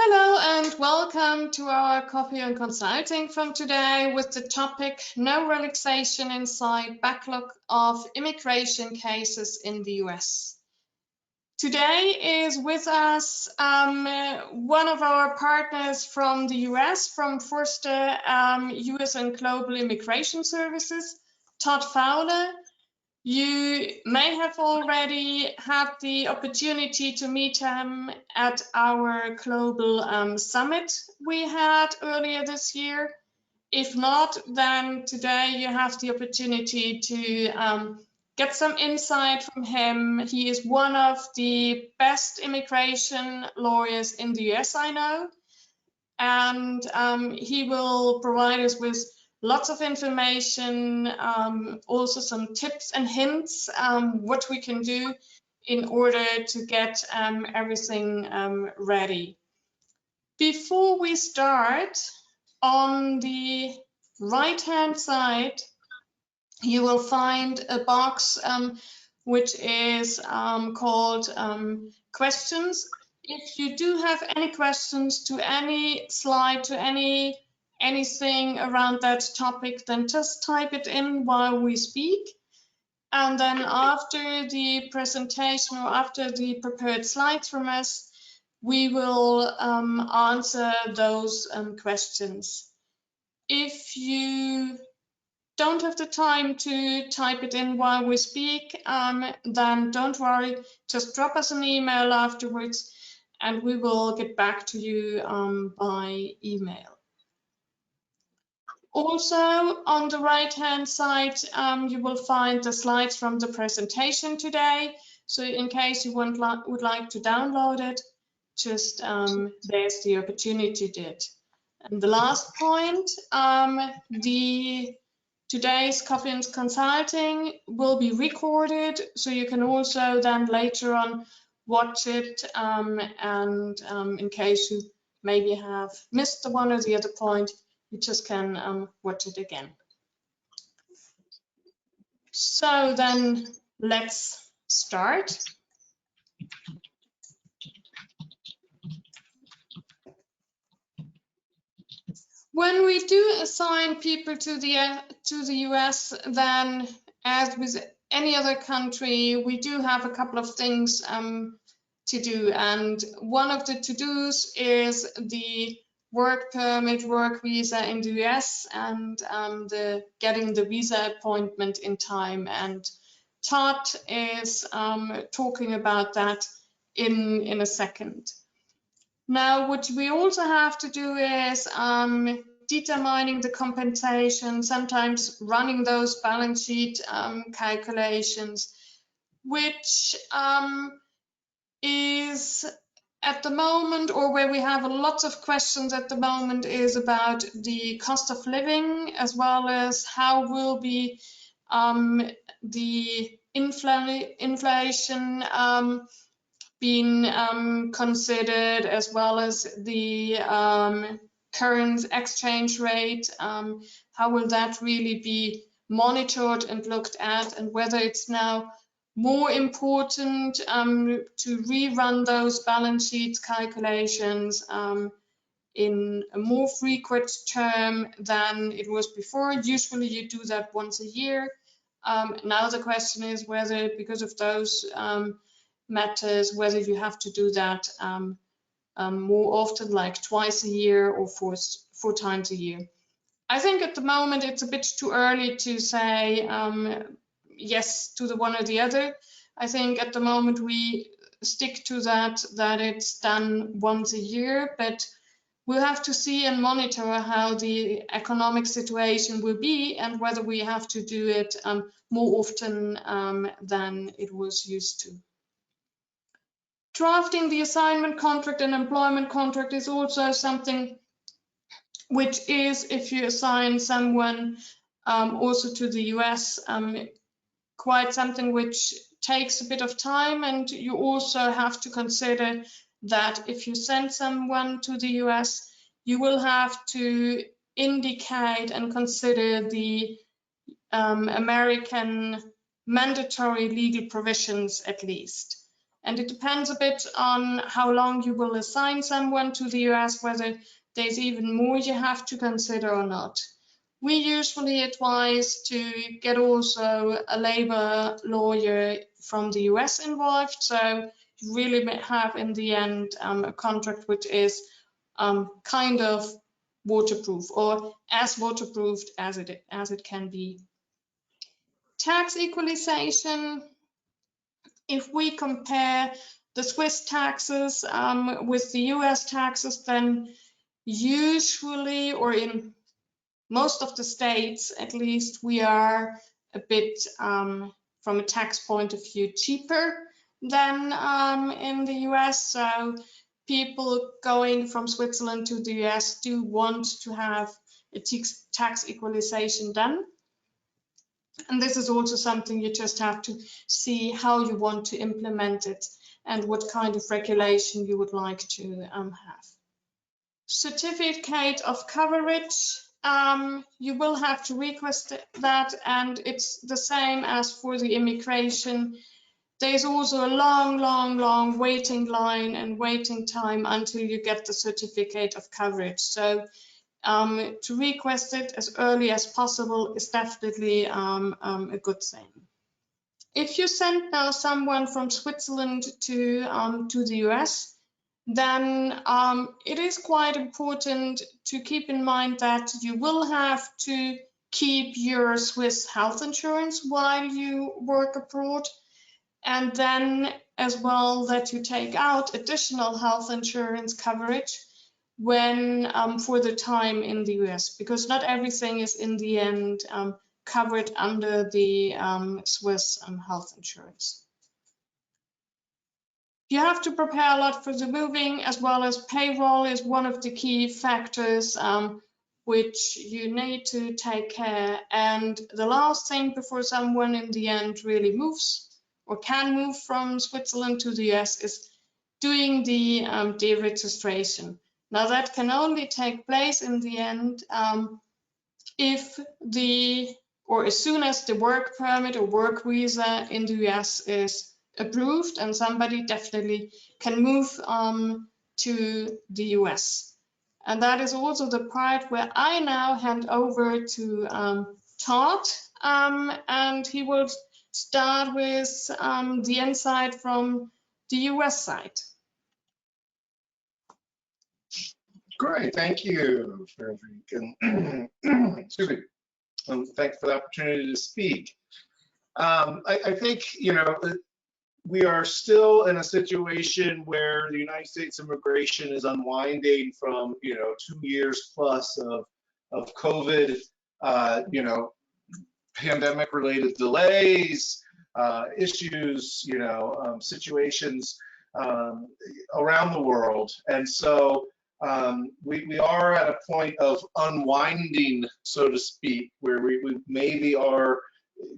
Hello and welcome to our Coffee and Consulting from today with the topic No Relaxation Inside Backlog of Immigration Cases in the US. Today is with us one of our partners from the US, from Forster US and Global Immigration Services, Todd Fowler. You may have already had the opportunity to meet him at our global summit we had earlier this year. If not, then today you have the opportunity to get some insight from him. He is one of the best immigration lawyers in the US, I know, and he will provide us with lots of information, also some tips and hints what we can do in order to get everything ready. Before we start, on the right-hand side, you will find a box which is called questions. If you do have any questions to any slide, to anything around that topic, then just type it in while we speak. And then after the presentation or after the prepared slides from us, we will answer those questions. If you don't have the time to type it in while we speak, then don't worry, just drop us an email afterwards and we will get back to you by email. Also, on the right-hand side, you will find the slides from the presentation today. So in case you would like to download it, just there's the opportunity to do it. And the last point, today's Coffee and Consulting will be recorded, so you can also then later on watch it, and in case you maybe have missed the one or the other point, you just can watch it again. So then let's start. When we do assign people to the US, then as with any other country, we do have a couple of things to do. And one of the to-dos is the work permit, work visa in the US, and getting the visa appointment in time. And Todd is talking about that in a second. Now, what we also have to do is determining the compensation, sometimes running those balance sheet calculations, which is at the moment, or where we have a lot of questions at the moment, is about the cost of living, as well as how will be the inflation being considered, as well as the current exchange rate. How will that really be monitored and looked at, and whether it's now more important to rerun those balance sheets calculations in a more frequent term than it was before. Usually you do that once a year. Now the question is whether, because of those matters, whether you have to do that more often, like twice a year or four times a year. I think at the moment it's a bit too early to say yes to the one or the other. I think at the moment we stick to that it's done once a year, but we'll have to see and monitor how the economic situation will be and whether we have to do it more often than it was used to. Drafting the assignment contract and employment contract is also something which is, if you assign someone also to the US, quite something which takes a bit of time. And you also have to consider that if you send someone to the US, you will have to indicate and consider the American mandatory legal provisions at least. And it depends a bit on how long you will assign someone to the US, whether there's even more you have to consider or not. We usually advise to get also a labor lawyer from the US involved, so you really have in the end a contract which is kind of waterproof, or as waterproofed as it can be. Tax equalization. If we compare the Swiss taxes with the US taxes, then usually, or in most of the states at least, we are a bit, from a tax point of view, cheaper than in the US. So people going from Switzerland to the US do want to have a tax equalization done. And this is also something you just have to see how you want to implement it and what kind of regulation you would like to have. Certificate of coverage, you will have to request that, and it's the same as for the immigration. There's also a long waiting line and waiting time until you get the certificate of coverage. So to request it as early as possible is definitely a good thing. If you send now someone from Switzerland to the US, then it is quite important to keep in mind that you will have to keep your Swiss health insurance while you work abroad, and then as well that you take out additional health insurance coverage when for the time in the US, because not everything is in the end covered under the Swiss health insurance. You have to prepare a lot for the moving, as well as payroll is one of the key factors which you need to take care. And the last thing before someone in the end really moves or can move from Switzerland to the US is doing the deregistration. Now that can only take place in the end if as soon as the work permit or work visa in the US is approved, and somebody definitely can move to the US. And that is also the part where I now hand over to Todd, and he will start with the insight from the US side. Great, thank you, Frederick, and excuse me, thanks for the opportunity to speak. I think, we are still in a situation where the United States immigration is unwinding from, 2 years plus of COVID, pandemic-related delays, issues, situations around the world. And so we are at a point of unwinding, so to speak, where we maybe are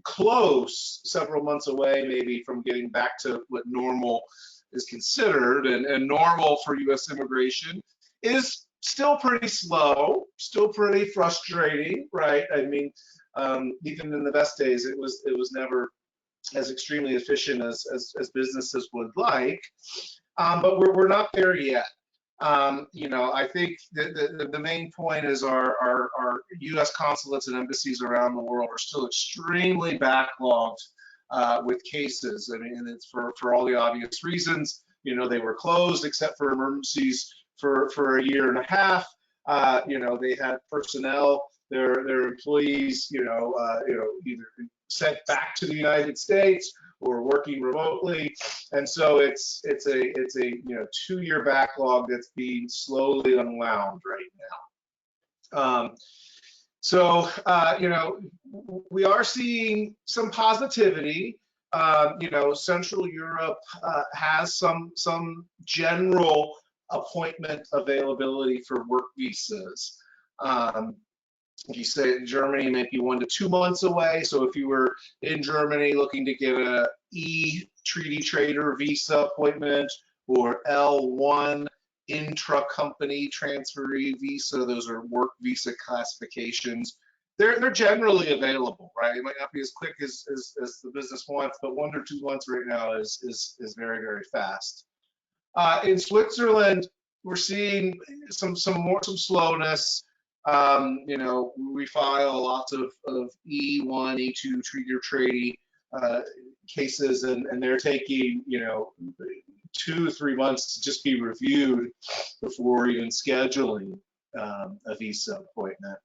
close, several months away maybe, from getting back to what normal is considered. And normal for US immigration is still pretty slow, still pretty frustrating, right? I mean, even in the best days, it was never as extremely efficient as businesses would like, but we're not there yet. I think the main point is our U.S. consulates and embassies around the world are still extremely backlogged with cases. I mean, and it's for all the obvious reasons. They were closed except for emergencies for a year and a half. They had personnel, their employees, either sent back to the United States or working remotely, and so it's a 2-year backlog that's being slowly unwound right now. We are seeing some positivity. Central Europe has some general appointment availability for work visas. If you say Germany, maybe 1 to 2 months away. So if you were in Germany looking to get a treaty trader visa appointment or L1 intra-company transferee visa, those are work visa classifications, they're generally available, right? It might not be as quick as the business wants, but 1 or 2 months right now is very, very fast. In Switzerland, we're seeing some slowness. We file lots of E1, E2 treaty or tradie cases, and they're taking 2 or 3 months to just be reviewed before even scheduling a visa appointment.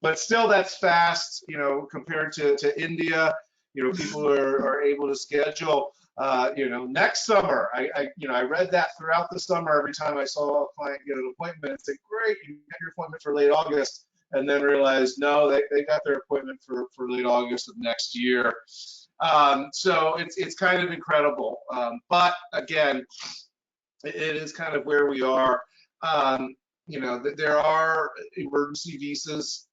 But still, that's fast, compared to India. People are able to schedule. Next summer, I read that throughout the summer. Every time I saw a client get an appointment, I'd say, great, you got your appointment for late August, and then realized, no, they got their appointment for late August of next year. So it's kind of incredible. But again, it is kind of where we are. There are emergency visas,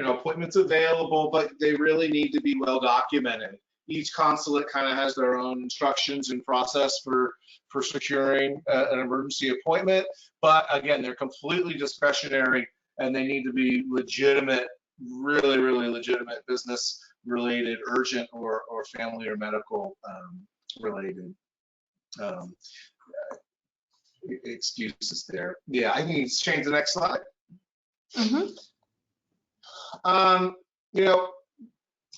appointments available, but they really need to be well documented. Each consulate kind of has their own instructions and process for securing an emergency appointment. But again, they're completely discretionary, and they need to be legitimate, really, really legitimate business related, urgent, or family or medical related. Excuses there. Yeah, I need to change the next slide.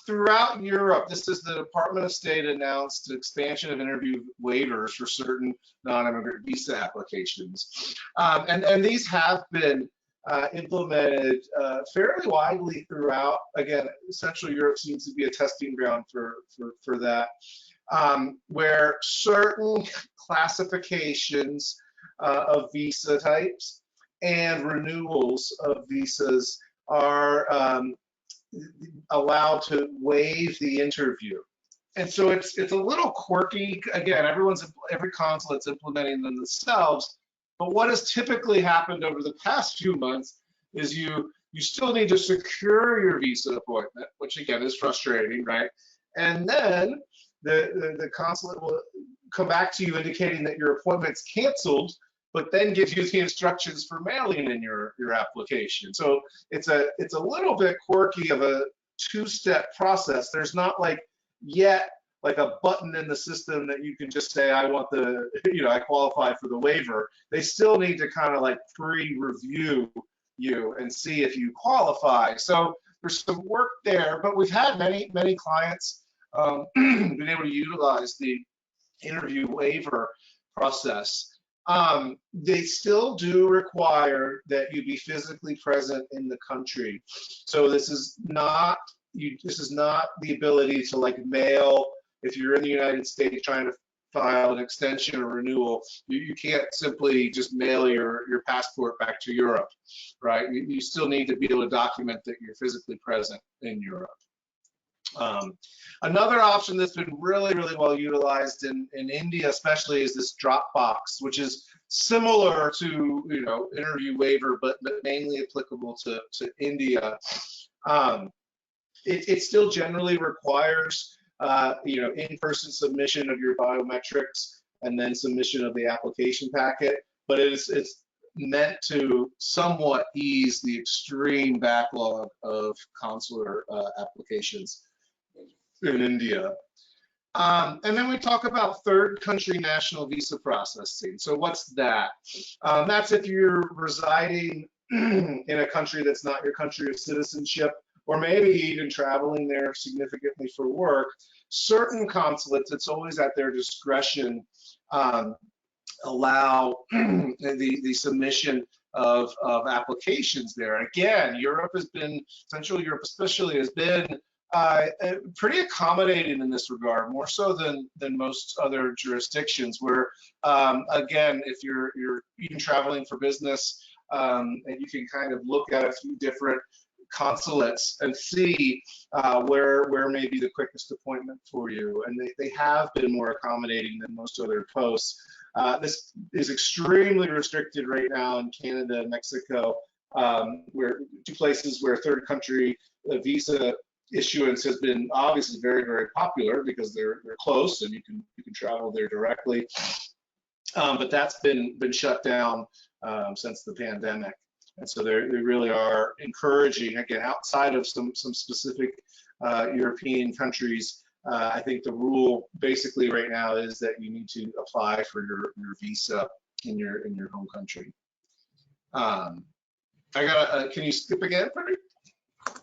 Throughout Europe, this is the Department of State announced expansion of interview waivers for certain non-immigrant visa applications. And these have been implemented fairly widely throughout. Again, Central Europe seems to be a testing ground for that, where certain classifications of visa types and renewals of visas are allowed to waive the interview. And so it's a little quirky. Again, every consulate's implementing them themselves. But what has typically happened over the past few months is you still need to secure your visa appointment, which again is frustrating, right? And then the consulate will come back to you indicating that your appointment's canceled, but then gives you the instructions for mailing in your application. So it's a little bit quirky of a two-step process. There's not yet a button in the system that you can just say, I want I qualify for the waiver. They still need to kind of pre-review you and see if you qualify. So there's some work there, but we've had many clients been able to utilize the interview waiver process. They still do require that you be physically present in the country. So this is not the ability to mail. If you're in the United States trying to file an extension or renewal, you can't simply just mail your passport back to Europe, right? You still need to be able to document that you're physically present in Europe. Another option that's been really, really well utilized in India especially is this Dropbox, which is similar to interview waiver, but mainly applicable to India. It still generally requires in-person submission of your biometrics and then submission of the application packet, but it's meant to somewhat ease the extreme backlog of consular applications in India. And then we talk about third country national visa processing. So what's that? That's if you're residing in a country that's not your country of citizenship, or maybe even traveling there significantly for work. Certain consulates, it's always at their discretion, allow the submission of applications there. Again, Central Europe especially has been pretty accommodating in this regard, more so than most other jurisdictions, where again, if you're even traveling for business, and you can kind of look at a few different consulates and see where may be the quickest appointment for you, and they have been more accommodating than most other posts. This is extremely restricted right now in Canada and Mexico, where two places where third country visa issuance has been obviously very, very popular because they're close and you can travel there directly. But that's been shut down since the pandemic. And so they really are encouraging, again, outside of some specific European countries. I think the rule basically right now is that you need to apply for your visa in your home country. I got. Can you skip again, Freddie?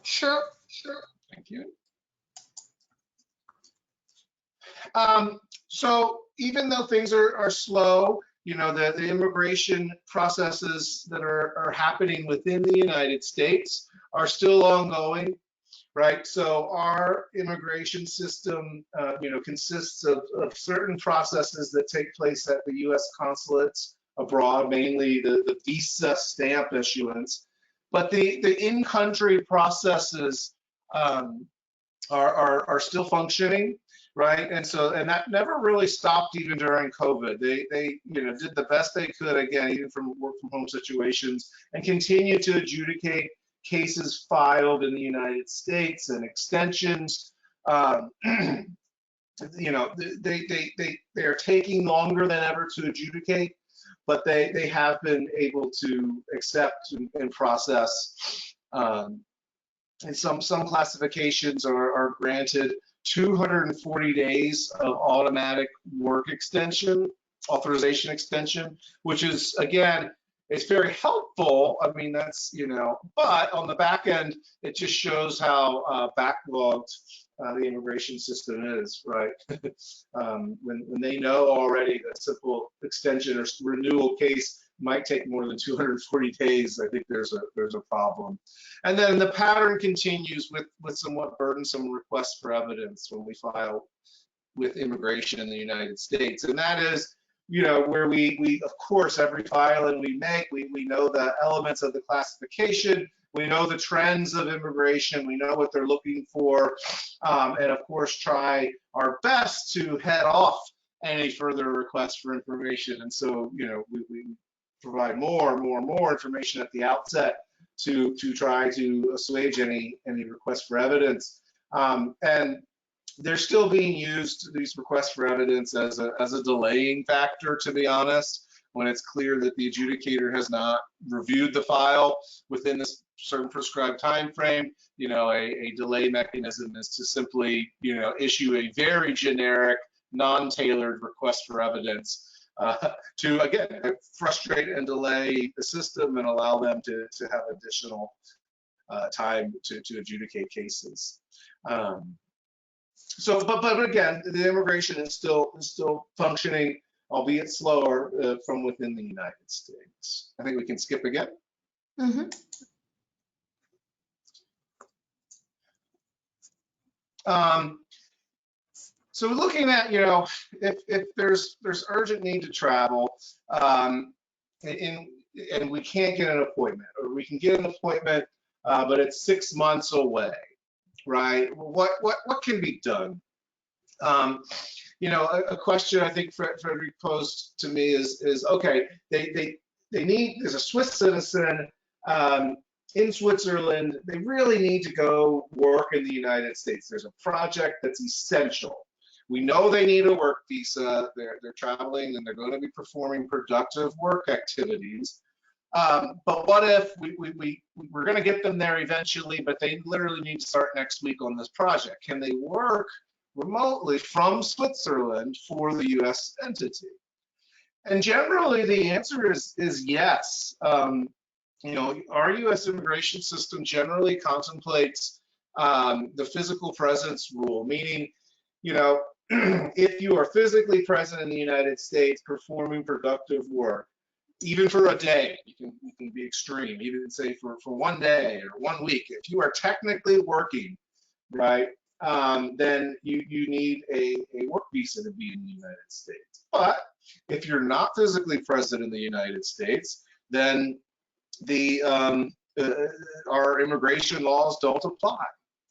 Sure. Thank you. So even though things are slow, you know, the immigration processes that are happening within the United States are still ongoing, right? So our immigration system, you know, consists of certain processes that take place at the U.S. consulates abroad, mainly the visa stamp issuance. But the in-country processes are still functioning, right? And that never really stopped even during COVID. They you know, did the best they could, again, even from work from home situations, and continue to adjudicate cases filed in the United States and extensions. You know, they are taking longer than ever to adjudicate, but they have been able to accept and process. And some classifications are granted 240 days of automatic work extension, authorization extension, which is, again, it's very helpful. I mean, that's, you know, but on the back end, it just shows how backlogged the immigration system is, right? When they know already that simple extension or renewal case might take more than 240 days, I think there's a problem. And then the pattern continues with somewhat burdensome requests for evidence when we file with immigration in the United States. And that is, you know, where we of course, every filing we make, we know the elements of the classification, we know the trends of immigration, we know what they're looking for, and of course try our best to head off any further requests for information. And so, you know, we provide more information at the outset to try to assuage any request for evidence. And they're still being used, these requests for evidence, as a delaying factor, to be honest, when it's clear that the adjudicator has not reviewed the file within this certain prescribed time frame. You know, a delay mechanism is to simply, you know, issue a very generic, non-tailored request for evidence to, again, frustrate and delay the system and allow them to have additional time to adjudicate cases. So, but again, the immigration is still functioning, albeit slower, from within the United States. I think we can skip again. Mm-hmm. So looking at, you know, if there's urgent need to travel, and we can't get an appointment, or we can get an appointment, but it's 6 months away, right? What can be done? You know, a question I think Frederick posed to me is okay, there's a Swiss citizen in Switzerland. They really need to go work in the United States. There's a project that's essential. We know they need a work visa. They're traveling and they're going to be performing productive work activities. But what if we're going to get them there eventually, but they literally need to start next week on this project? Can they work remotely from Switzerland for the U.S. entity? And generally, the answer is yes. You know, our U.S. immigration system generally contemplates the physical presence rule, meaning, you know, if you are physically present in the United States performing productive work, even for a day, you can be extreme, even say for 1 day or 1 week, if you are technically working, right, then you need a work visa to be in the United States. But if you're not physically present in the United States, then our immigration laws don't apply,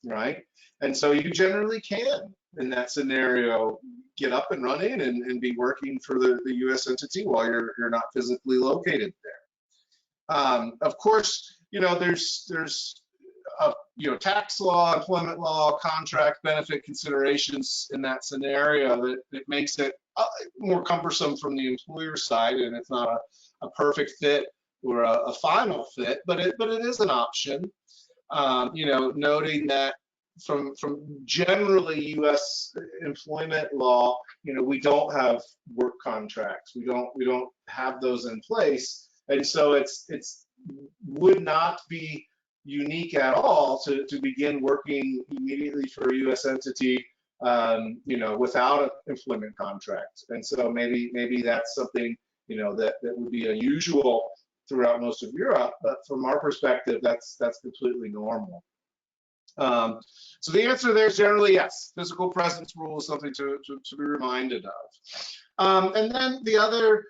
right? And so you generally can, in that scenario, get up and running and be working for the U.S. entity while you're not physically located there. Of course, you know, there's you know, tax law, employment law, contract benefit considerations in that scenario that makes it more cumbersome from the employer side, and it's not a perfect fit a final fit, but it is an option. Noting that from generally U.S. employment law, we don't have work contracts. We don't have those in place, and so it's would not be unique at all to begin working immediately for a U.S. entity, without an employment contract. And so maybe that's something, that would be unusual throughout most of Europe, but from our perspective, that's completely normal. So the answer there is generally yes. Physical presence rule is something to be reminded of. And then the other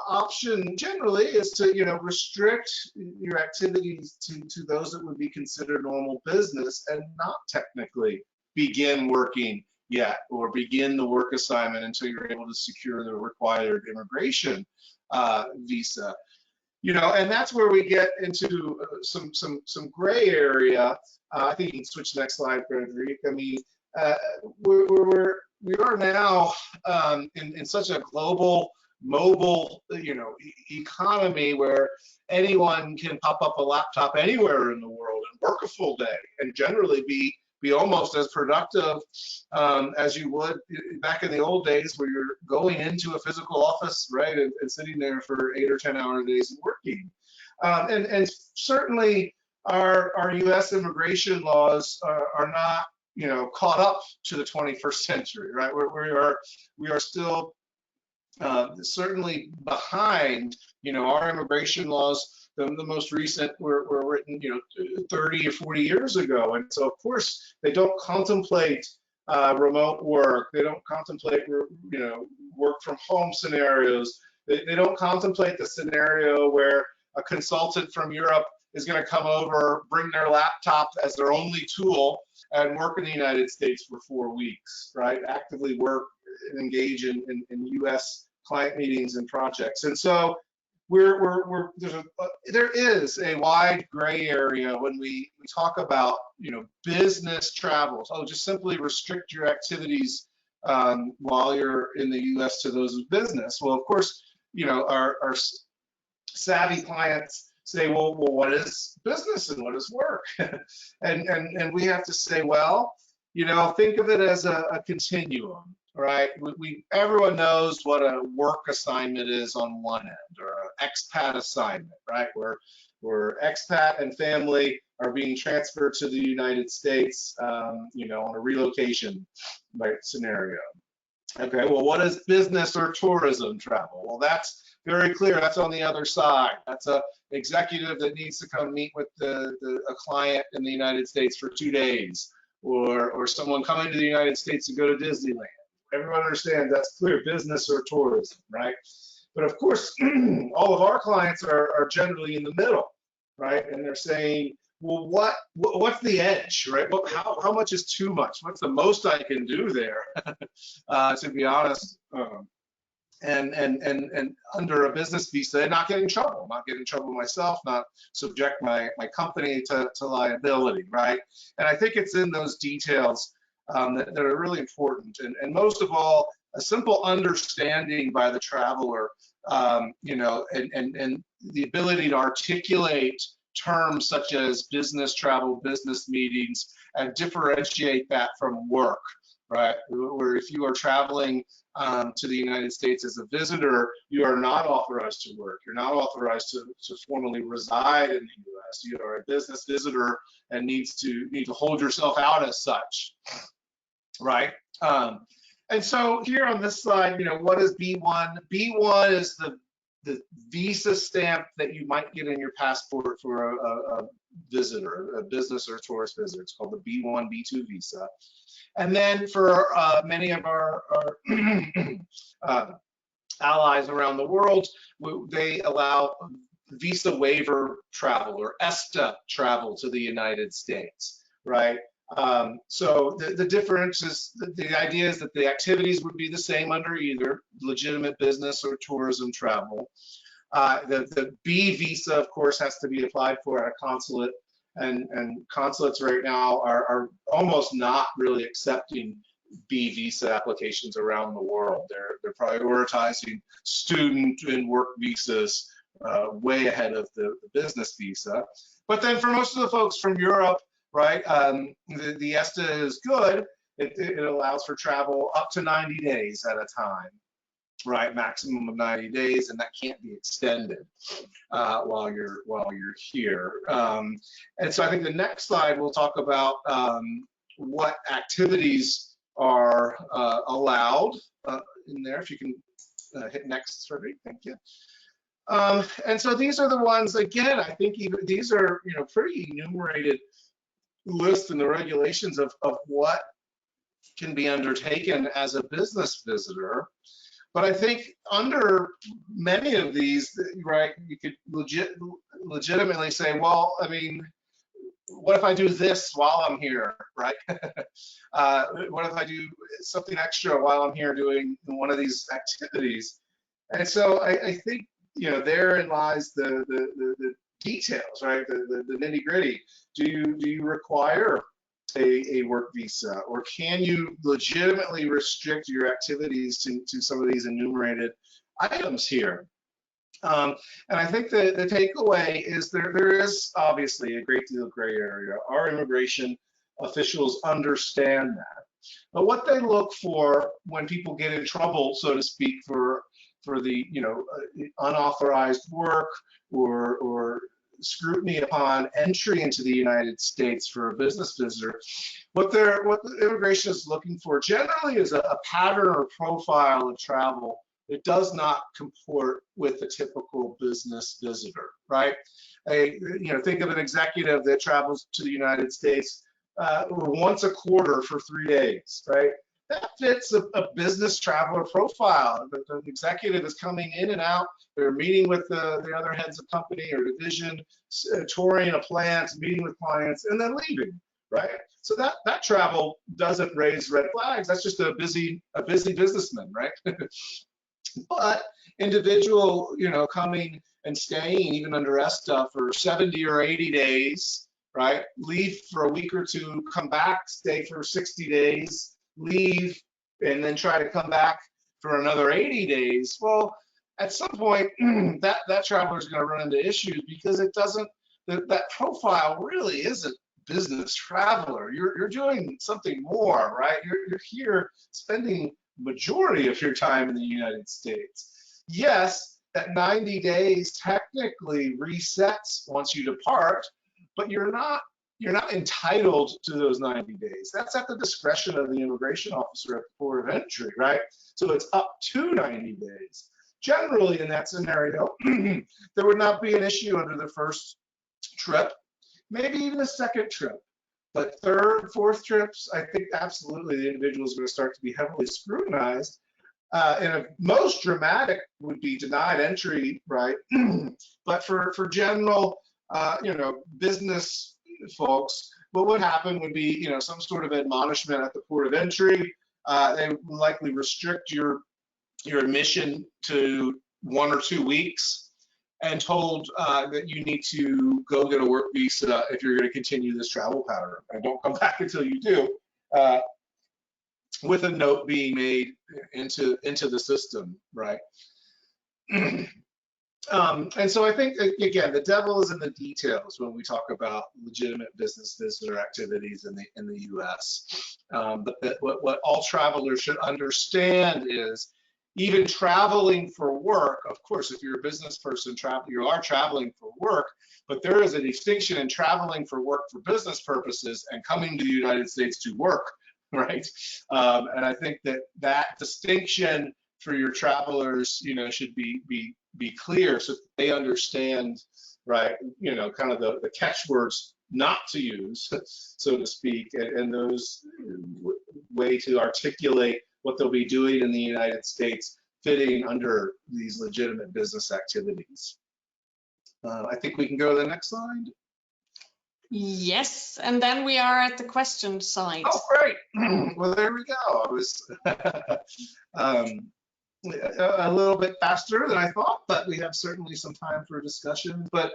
option generally is to restrict your activities to those that would be considered normal business and not technically begin working yet or begin the work assignment until you're able to secure the required immigration visa. And that's where we get into some gray area. I think you can switch to the next slide, Frederic. I mean, we are now in such a global, mobile, economy where anyone can pop up a laptop anywhere in the world and work a full day and generally be almost as productive as you would back in the old days where you're going into a physical office, right, and sitting there for 8 or 10 hour days and working. And certainly our U.S. immigration laws are not, caught up to the 21st century, right? We are still certainly behind. Our immigration laws, the most recent were written 30 or 40 years ago, and so of course they don't contemplate remote work. They don't contemplate work from home scenarios. They don't contemplate the scenario where a consultant from Europe is going to come over, bring their laptop as their only tool, and work in the United States for 4 weeks, right? Actively work and engage in U.S. client meetings and projects. And so there is a wide gray area when we talk about business travels. Oh, just simply restrict your activities while you're in the U.S. to those of business. Well, of course, our savvy clients say, well, what is business and what is work? and we have to say, well, think of it as a continuum, right? Everyone knows what a work assignment is on one end, or an expat assignment, right? Where expat and family are being transferred to the United States, on a relocation scenario. Okay, well, what is business or tourism travel? Well, that's very clear. That's on the other side. That's a executive that needs to come meet with a client in the United States for 2 days, or someone coming to the United States to go to Disneyland. Everyone understands that's clear business or tourism, right? But of course, all of our clients are generally in the middle, right? And they're saying, well, what's the edge, right? How much is too much? What's the most I can do there? To be honest, and under a business visa, and not get in trouble, myself, not subject my company to liability, right? And I think it's in those details that are really important, and most of all, a simple understanding by the traveler, and the ability to articulate terms such as business travel, business meetings, and differentiate that from work, right? Where if you are traveling to the United States as a visitor, you are not authorized to work. You're not authorized to formally reside in the U.S. You are a business visitor and need to hold yourself out as such, right? And so here on this slide, what is B1? B1 is the visa stamp that you might get in your passport for a visitor, a business or tourist visitor. It's called the B1, B2 visa. And then for many of our allies around the world, they allow visa waiver travel, or ESTA travel, to the United States, right? So the difference is, the idea is that the activities would be the same under either legitimate business or tourism travel. The B visa, of course, has to be applied for at a consulate, and consulates right now are almost not really accepting B visa applications around the world. They're prioritizing student and work visas way ahead of the business visa. But then for most of the folks from Europe, right, the ESTA is good. It allows for travel up to 90 days at a time, right? Maximum of 90 days, and that can't be extended while you're here. And so I think the next slide we'll talk about what activities are allowed in there. If you can hit next, Frederick, thank you. And so these are the ones, again, I think even these are, pretty enumerated lists in the regulations of what can be undertaken as a business visitor. But I think under many of these, right, you could legitimately say, well, I mean, what if I do this while I'm here, right? What if I do something extra while I'm here doing one of these activities? And so I think, therein lies the details, right? The nitty gritty. Do you require a work visa, or can you legitimately restrict your activities to some of these enumerated items here? And I think the takeaway is there is obviously a great deal of gray area. Our immigration officials understand that. But what they look for when people get in trouble, so to speak, for the unauthorized work or scrutiny upon entry into the United States for a business visitor, what the immigration is looking for generally is a pattern or profile of travel that does not comport with a typical business visitor, right? Think of an executive that travels to the United States once a quarter for 3 days, right? That fits a business traveler profile. The executive is coming in and out. They're meeting with the other heads of company or division, touring a plant, meeting with clients, and then leaving, right? So that travel doesn't raise red flags. That's just a busy businessman, right? But individual, coming and staying even under ESTA for 70 or 80 days, right? Leave for a week or two, come back, stay for 60 days, leave, and then try to come back for another 80 days. Well, at some point, that traveler is going to run into issues because it doesn't, that profile really isn't business traveler. You're doing something more, right? You're here spending majority of your time in the United States. Yes, that 90 days technically resets once you depart, but you're not entitled to those 90 days. That's at the discretion of the immigration officer at the port of entry, right? So it's up to 90 days. Generally, in that scenario, there would not be an issue under the first trip, maybe even the second trip. But third, fourth trips, I think absolutely the individual is going to start to be heavily scrutinized. And a most dramatic would be denied entry, right? But for general, business folks, what would happen would be, some sort of admonishment at the port of entry. They would likely restrict your admission to 1 or 2 weeks, and told that you need to go get a work visa if you're going to continue this travel pattern, and don't come back until you do, with a note being made into the system, right? And so I think, again, the devil is in the details when we talk about legitimate business visitor activities in the U.S. But what all travelers should understand is, even traveling for work, of course, if you're a business person, you are traveling for work, but there is a distinction in traveling for work for business purposes and coming to the United States to work, right? And I think that distinction for your travelers, should be clear, so they understand, right? Kind of the catchwords not to use, so to speak, and those way to articulate what they'll be doing in the United States fitting under these legitimate business activities. I think we can go to the next slide. Yes, and then we are at the question side. Oh, great. Well, there we go. I was a little bit faster than I thought, but we have certainly some time for discussion. But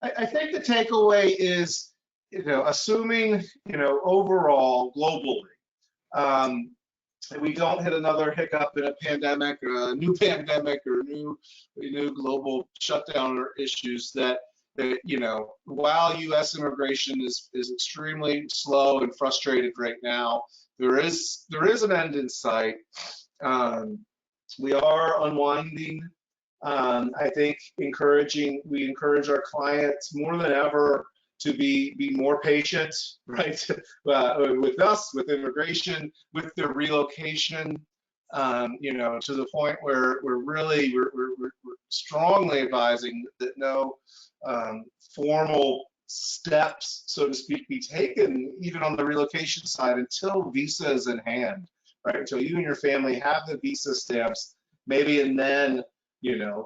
I think the takeaway is, assuming, overall, globally, we don't hit another hiccup in a pandemic, or a new pandemic, or new global shutdown or issues that while U.S. immigration is extremely slow and frustrated right now, there is an end in sight. We are unwinding. I think we encourage our clients more than ever to be more patient, right? With us, with immigration, with their relocation, to the point where we're strongly advising that no formal steps, so to speak, be taken, even on the relocation side, until visa is in hand, right? Until you and your family have the visa stamps, maybe, and then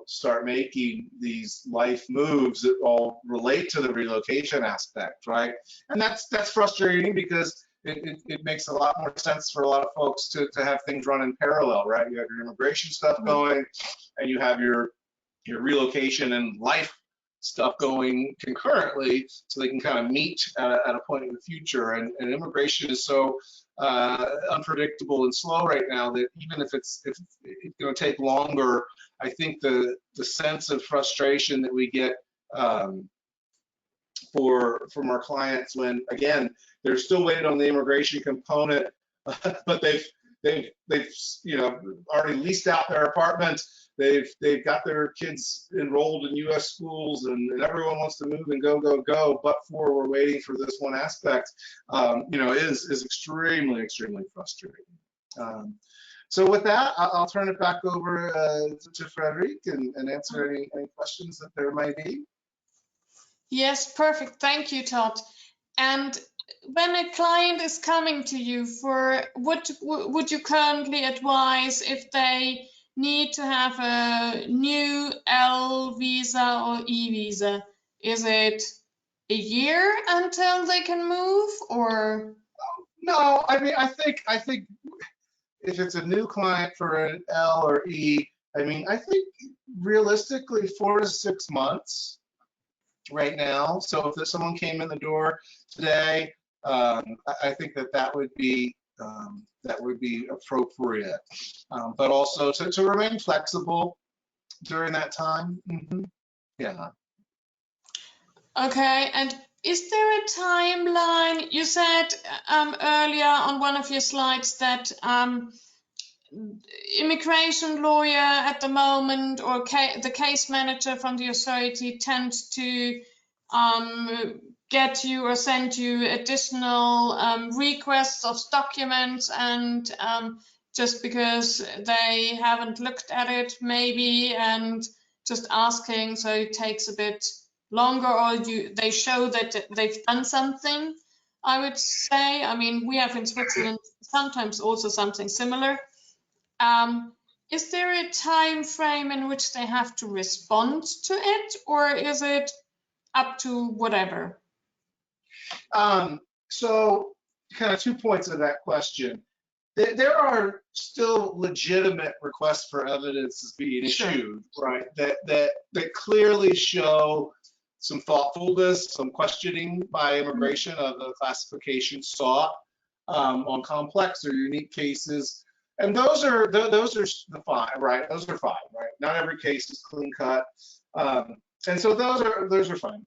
start making these life moves that all relate to the relocation aspect, right? And that's frustrating because it makes a lot more sense for a lot of folks to have things run in parallel, right? You have your immigration stuff going, and you have your relocation and life stuff going concurrently, so they can kind of meet at a point in the future. And immigration is so unpredictable and slow right now that even if it's going to take longer, I think the sense of frustration that we get from our clients when, again, they're still waiting on the immigration component, but they've already leased out their apartment. They've got their kids enrolled in U.S. schools, and everyone wants to move and go. But we're waiting for this one aspect, is extremely frustrating. So with that, I'll turn it back over to Frederic and answer any questions that there might be. Yes, perfect. Thank you, Todd. And when a client is coming to you would you currently advise if they need to have a new L visa or E visa? Is it a year until they can move, or? No, I mean, I think if it's a new client for an L or E, I mean, I think realistically 4 to 6 months right now. So if someone came in the door today, I think that would be appropriate. But also to remain flexible during that time. Yeah. Okay, and is there a timeline? You said earlier on one of your slides that immigration lawyer at the moment, or the case manager from the authority, tends to get you or send you additional requests of documents, and just because they haven't looked at it maybe, and just asking, so it takes a bit longer, or they show that they've done something, I would say. I mean, we have in Switzerland sometimes also something similar. Is there a time frame in which they have to respond to it, or is it up to whatever? So kind of 2 points of that question. There are still legitimate requests for evidence being issued, right? That clearly show some thoughtfulness, some questioning by immigration of the classification sought on complex or unique cases. And those are fine, right? Those are fine, right? Not every case is clean cut, and so those are fine.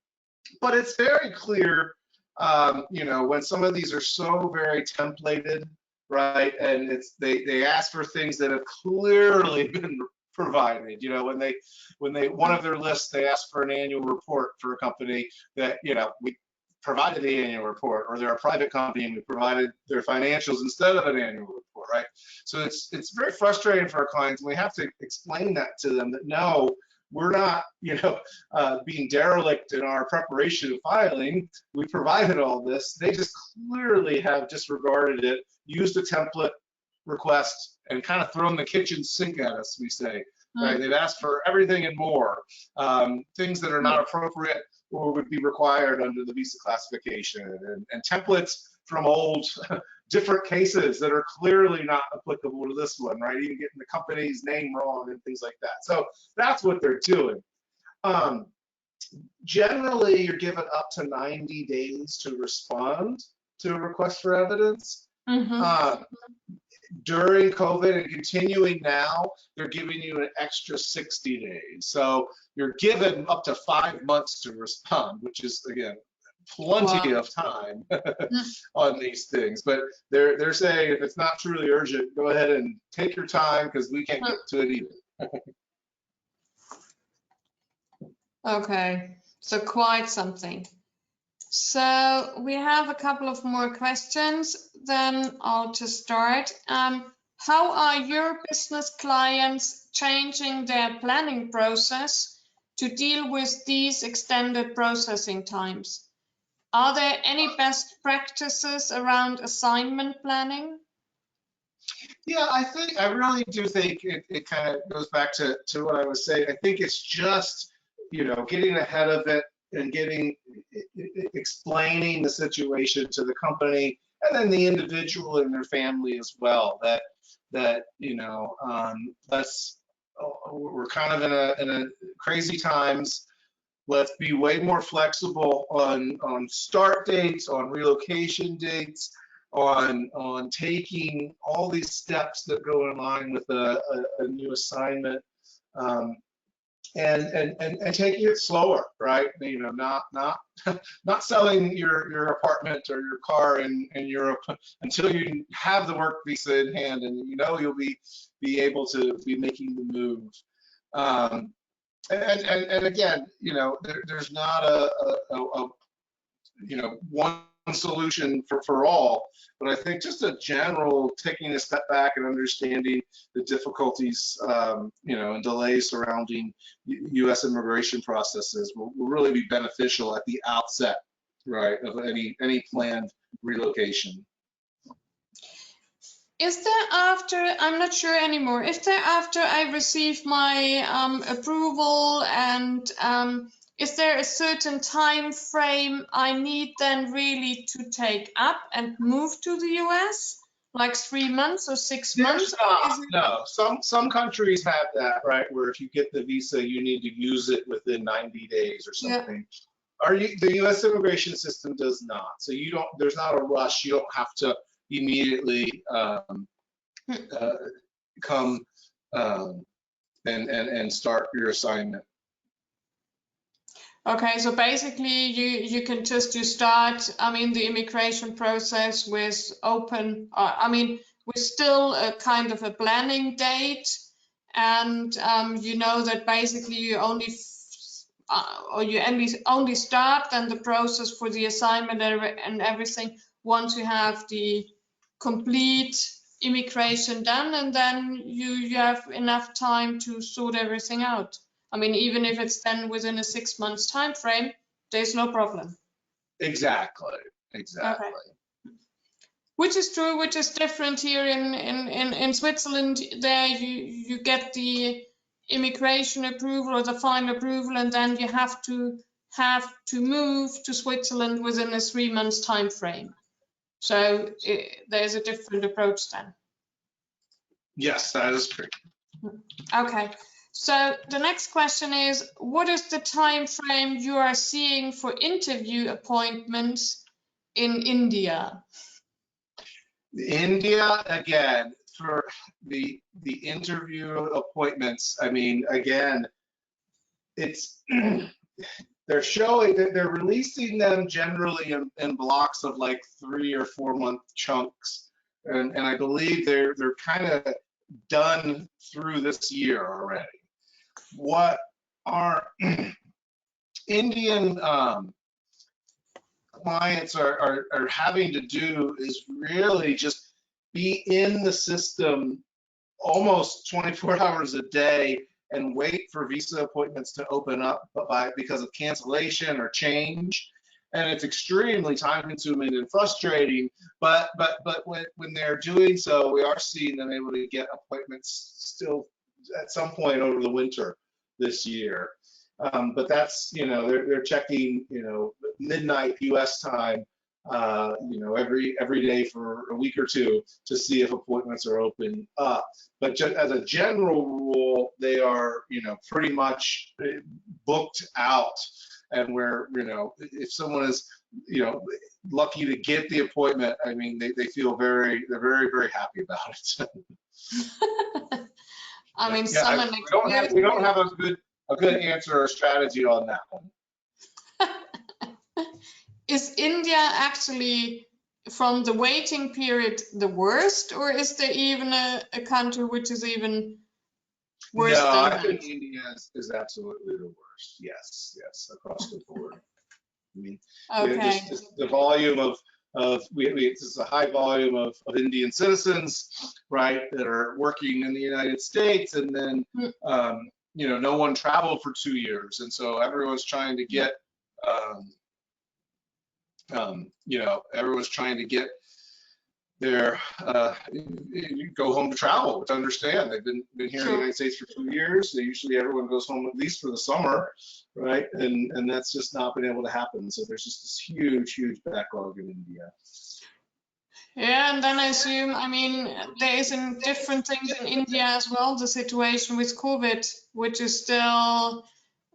But it's very clear, when some of these are so very templated, right? And they ask for things that have clearly been provided. When they one of their lists, they ask for an annual report for a company that we provided the annual report, or they're a private company and we provided their financials instead of an annual report, right? So it's very frustrating for our clients. We have to explain that to them, that no, we're not, being derelict in our preparation of filing. We provided all this. They just clearly have disregarded it, used a template request, and kind of thrown the kitchen sink at us, we say. Right? They've asked for everything and more, things that are not appropriate or would be required under the visa classification, and templates from old different cases that are clearly not applicable to this one, right? Even getting the company's name wrong and things like that. So that's what they're doing. Generally, you're given up to 90 days to respond to a request for evidence. during COVID and continuing now, they're giving you an extra 60 days. So you're given up to 5 months to respond, which is, again, plenty Wow. of time on these things. But they're saying if it's not truly urgent, go ahead and take your time because we can't get to it either. Okay, so quite something. So we have a couple of more questions. Then I'll just start. How are your business clients changing their planning process to deal with these extended processing times? Are there any best practices around assignment planning? Yeah, I really do think it kind of goes back to what I was saying. I think it's just, getting ahead of it and explaining the situation to the company and then the individual and their family as well. Let's we're kind of in a crazy times. Let's be way more flexible on start dates, on relocation dates, on taking all these steps that go in line with a new assignment, um, and taking it slower, right? Not not selling your apartment or your car in Europe until you have the work visa in hand and you'll be able to be making the move. Um, and again, there's not a one solution for all, but I think just a general taking a step back and understanding the difficulties, and delays surrounding U.S. immigration processes will really be beneficial at the outset, right, of any planned relocation. Is there after, I'm not sure anymore, is there after I receive my approval and is there a certain time frame I need then really to take up and move to the US? Like 3 months or 6 months? There's not, no. Some countries have that, right, where if you get the visa, you need to use it within 90 days or Yeah. something. The U.S. immigration system does not. So there's not a rush. You don't have to immediately come and start your assignment. Okay, so basically you can just start, the immigration process with with still a kind of a planning date, and you know that basically you only start then the process for the assignment and everything once you have the complete immigration done, and then you have enough time to sort everything out. Even if it's then within a 6 months time frame, there's no problem. Exactly. Okay. Which is true, which is different here in Switzerland. There you get the immigration approval or the final approval, and then you have to move to Switzerland within a 3 months time frame. So there's a different approach then. Yes, that is true. Okay. So the next question is, what is the time frame you are seeing for interview appointments in India? India, again, for the interview appointments, again, it's they're releasing them generally in blocks of like 3 or 4 month chunks, and I believe they're kind of done through this year already. What our Indian clients are having to do is really just be in the system almost 24 hours a day and wait for visa appointments to open up because of cancellation or change. And it's extremely time consuming and frustrating, but when they're doing so, we are seeing them able to get appointments still at some point over the winter this year. But that's, they're checking, midnight US time, every day for a week or two to see if appointments are open up. But just as a general rule, they are, pretty much booked out. And where, if someone is you know, lucky to get the appointment, I mean, they feel they're very, very happy about it. I mean, Yeah, summer next year. we don't have a good answer or strategy on that one. Is India actually, from the waiting period, the worst, or is there even a country which is even worse No, than I think that? India is absolutely the worst. Yes, yes, across the board. I mean, Okay. just the volume of this is a high volume of Indian citizens, right, that are working in the United States, and then you know, no one traveled for 2 years, and so everyone's trying to get you know, everyone's trying to get their go home to travel, which I understand. They've been here in the United States for 2 years. So usually everyone goes home at least for the summer, right? And that's just not been able to happen. So there's just this huge backlog in India. Yeah, and then I assume, I mean, there is in different things in India as well, the situation with COVID, which is still,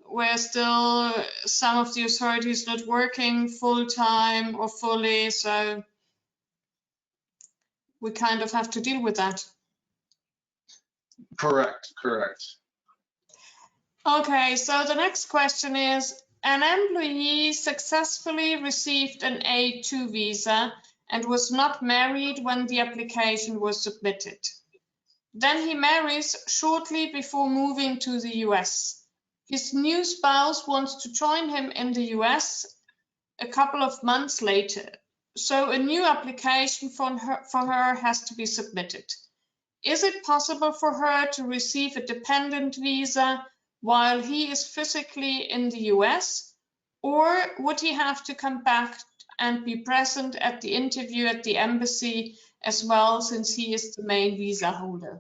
where still some of the authorities not working full time or fully, so we kind of have to deal with that. Correct. Okay, so the next question is, an employee successfully received an A2 visa and was not married when the application was submitted. Then he marries shortly before moving to the US. His new spouse wants to join him in the US a couple of months later. So a new application for her has to be submitted. Is it possible for her to receive a dependent visa while he is physically in the US, or would he have to come back and be present at the interview at the embassy as well, since he is the main visa holder?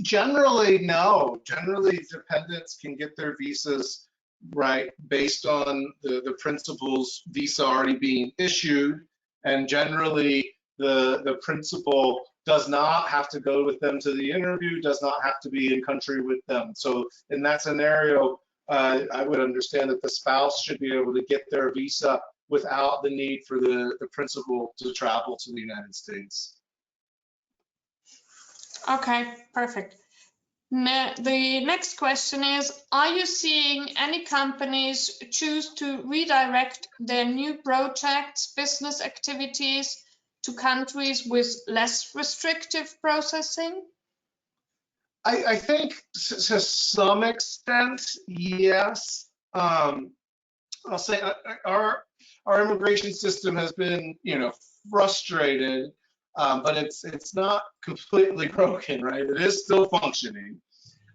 Generally, no. Generally, dependents can get their visas, right, based on the principal's visa already being issued, and generally the principal does not have to go with them to the interview, does not have to be in country with them. So in that scenario, I would understand that the spouse should be able to get their visa without the need for the principal to travel to the United States. Okay, perfect. The next question is, are you seeing any companies choose to redirect their new projects, business activities to countries with less restrictive processing? I think to some extent, yes. I'll say our immigration system has been, you know, frustrated, but it's not completely broken, right? It is still functioning,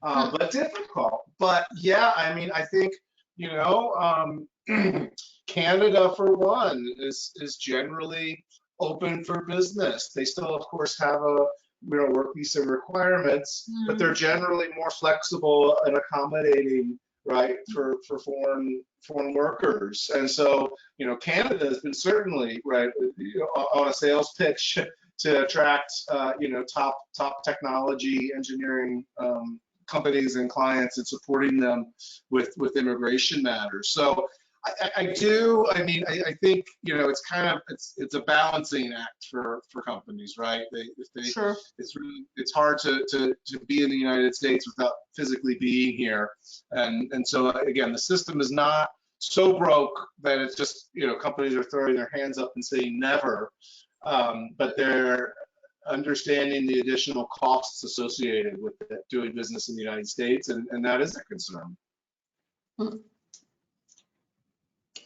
but difficult. But yeah, I mean, I think, you know, Canada for one is generally open for business. They still, of course, have a work visa requirements, but they're generally more flexible and accommodating, right, for foreign workers. And so, you know, Canada has been certainly, right, on a sales pitch to attract, you know, top technology engineering companies and clients, and supporting them with immigration matters. So I think, you know, it's kind of, it's a balancing act for companies, right? Sure. It's hard to be in the United States without physically being here. And so again, the system is not so broke that it's just, you know, companies are throwing their hands up and saying never, but they're understanding the additional costs associated with doing business in the United States, and that is a concern.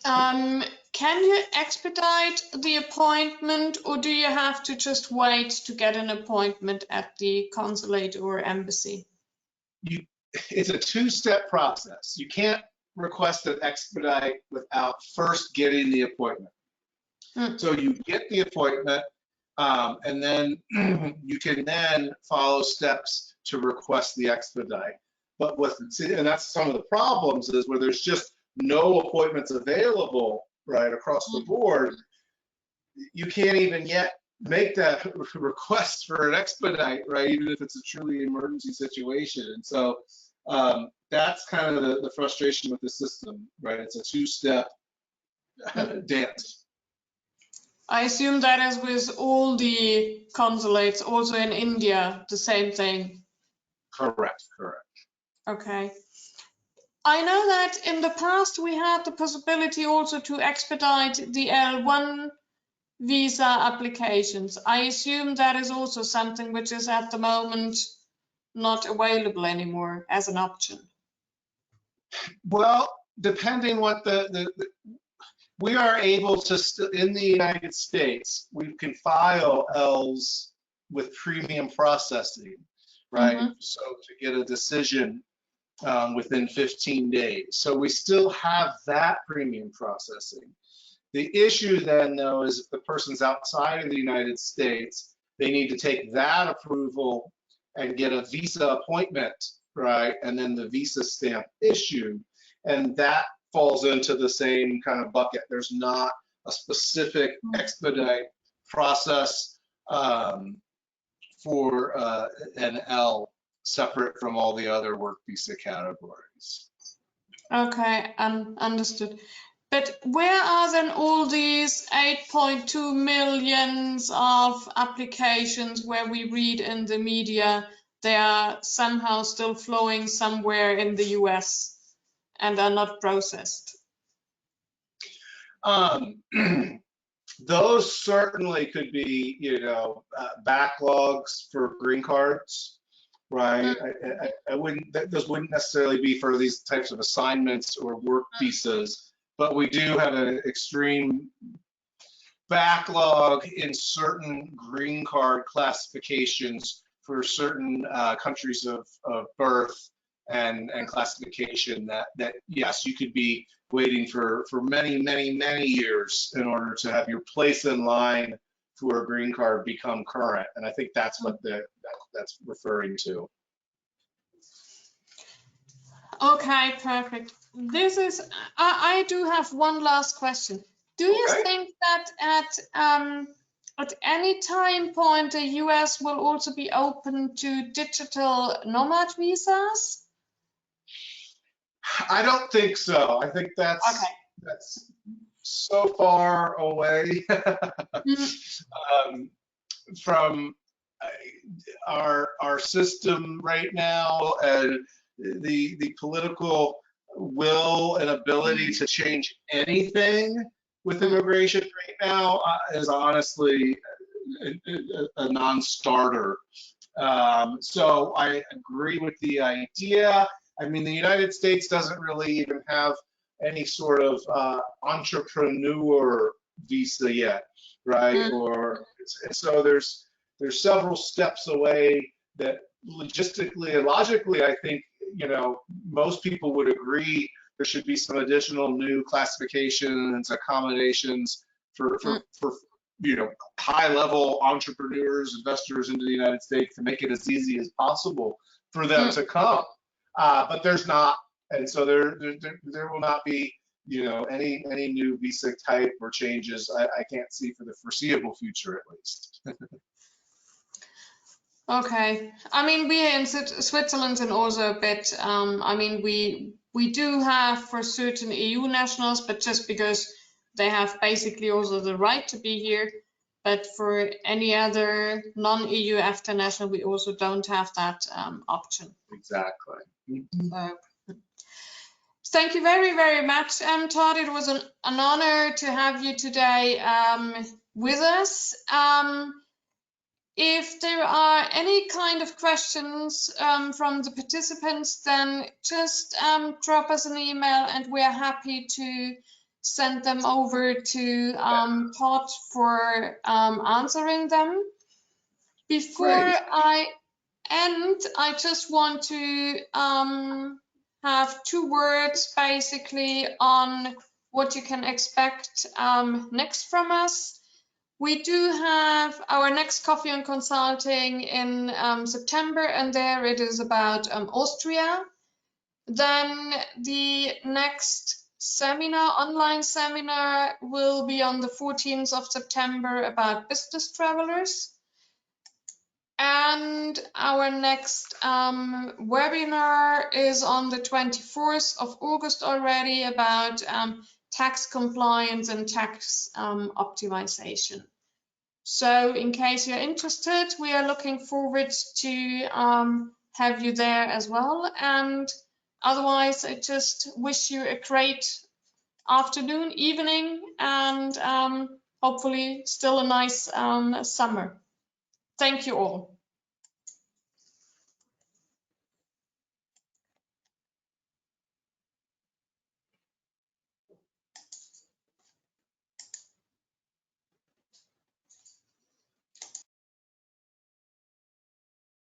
Can you expedite the appointment, or do you have to just wait to get an appointment at the consulate or embassy? It's a two-step process. You can't request an expedite without first getting the appointment. So you get the appointment, and then you can then follow steps to request the expedite. But and that's some of the problems, is where there's just no appointments available, right, across the board. You can't even yet make that request for an expedite, right, even if it's a truly emergency situation. And so that's kind of the frustration with the system, right? It's a two-step dance. I assume that is with all the consulates, also in India, the same thing. Correct, correct. Okay. I know that in the past we had the possibility also to expedite the L1 visa applications. I assume that is also something which is at the moment not available anymore as an option. Well, depending what we are able to, in the United States, we can file Ls with premium processing, right? Mm-hmm. So to get a decision within 15 days. So we still have that premium processing. The issue then, though, is if the person's outside of the United States, they need to take that approval and get a visa appointment, right? And then the visa stamp issued. And that falls into the same kind of bucket. There's not a specific expedite process for an L separate from all the other work visa categories. Okay, understood. But where are then all these 8.2 millions of applications where we read in the media they are somehow still flowing somewhere in the US and are not processed? Those certainly could be, backlogs for green cards, right? I wouldn't, those wouldn't necessarily be for these types of assignments or work visas, but we do have an extreme backlog in certain green card classifications for certain countries of birth and classification that yes, you could be waiting for many years in order to have your place in line for a green card become current. And I think that's what that's referring to. Okay, perfect. This is, I do have one last question. Do you think that at any time point the US will also be open to digital nomad visas? I don't think so. I think that's so far away from our system right now, and the political will and ability to change anything with immigration right now is honestly a non-starter. So I agree with the idea. I mean, the United States doesn't really even have any sort of entrepreneur visa yet, right? Or so there's several steps away that logistically and logically, I think, most people would agree there should be some additional new classifications, accommodations for high-level entrepreneurs, investors into the United States to make it as easy as possible for them to come. But there's not, and so there will not be, any new visa type or changes. I can't see for the foreseeable future, at least. Okay. I mean, we in Switzerland and also a bit, I mean, we do have for certain EU nationals, but just because they have basically also the right to be here. But for any other non-EU EFTA national, we also don't have that option. Exactly. Thank you very much, Todd. It was an honor to have you today with us. If there are any kind of questions from the participants, then just drop us an email and we're happy to send them over to Todd for answering them. Before I end, I just want to have 2 words basically on what you can expect next from us. We do have our next coffee and consulting in September, and there it is about Austria. Then the next seminar, online seminar, will be on the 14th of September about business travelers. And our next webinar is on the 24th of August already about tax compliance and tax optimization. So in case you're interested, we are looking forward to have you there as well. And otherwise, I just wish you a great afternoon, evening, and hopefully still a nice summer. Thank you all.